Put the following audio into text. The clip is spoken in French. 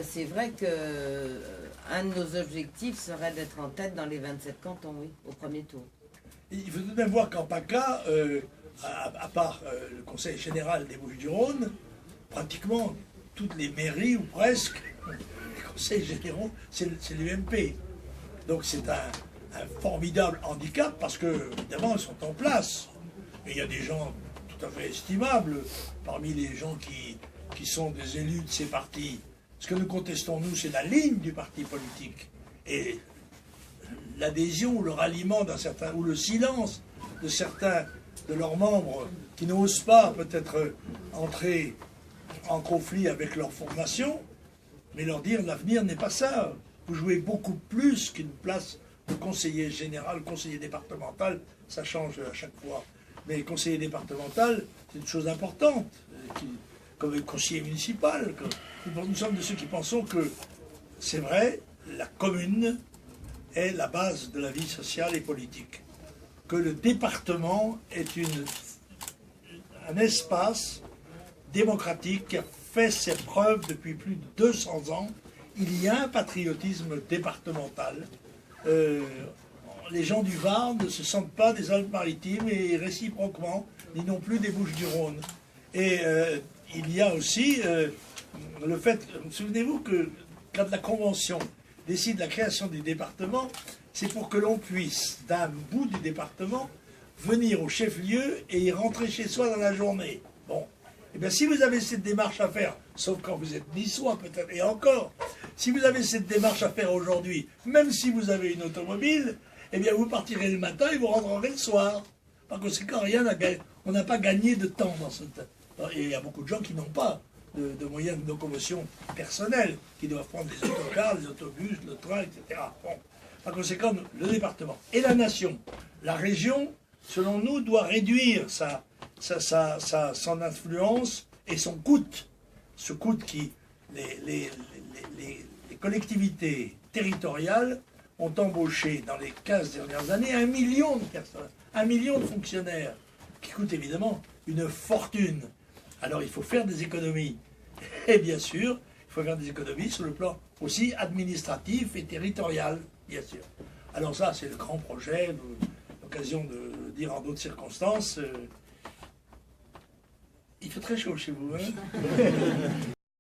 c'est vrai que un de nos objectifs serait d'être en tête dans les 27 cantons, oui, au premier tour. Il faut tout de même voir qu'en PACA, à part le Conseil général des Bouches-du-Rhône, pratiquement toutes les mairies, ou presque, les conseils généraux, c'est l'UMP. Donc c'est un formidable handicap parce que, évidemment, ils sont en place. Et il y a des gens tout à fait estimables parmi les gens qui sont des élus de ces partis. Ce que nous contestons, nous, c'est la ligne du parti politique. Et l'adhésion ou le ralliement d'un certain, ou le silence de certains de leurs membres qui n'osent pas peut-être entrer en conflit avec leur formation, mais leur dire l'avenir n'est pas ça. Vous jouez beaucoup plus qu'une place de conseiller général, conseiller départemental, ça change à chaque fois. Mais conseiller départemental, c'est une chose importante, comme conseiller municipal. Nous sommes de ceux qui pensons que, c'est vrai, la commune est la base de la vie sociale et politique. Que le département est un espace démocratique qui a fait ses preuves depuis plus de 200 ans. Il y a un patriotisme départemental. Les gens du Var ne se sentent pas des Alpes-Maritimes et réciproquement, ni non plus des Bouches-du-Rhône. Et il y a aussi le fait, souvenez-vous que quand la Convention décide la création du département, c'est pour que l'on puisse, d'un bout du département, venir au chef-lieu et y rentrer chez soi dans la journée. Bon. Eh bien, si vous avez cette démarche à faire, sauf quand vous êtes niçois peut-être, et encore, si vous avez cette démarche à faire aujourd'hui, même si vous avez une automobile, eh bien, vous partirez le matin et vous rentrerez le soir. Par conséquent, on n'a pas gagné de temps dans ce temps. Et il y a beaucoup de gens qui n'ont pas de moyens de locomotion personnels, qui doivent prendre les autocars, les autobus, le train, etc. Bon. Par conséquent, le département et la nation, la région, selon nous, doit réduire son influence et son coût. Ce coût qui, les collectivités territoriales ont embauché dans les 15 dernières années 1 million de personnes, 1 million de fonctionnaires, qui coûtent évidemment une fortune. Alors il faut faire des économies. Et bien sûr, il faut faire des économies sur le plan aussi administratif et territorial, bien sûr. Alors ça, c'est le grand projet, l'occasion de le dire en d'autres circonstances. Il fait très chaud chez vous, hein.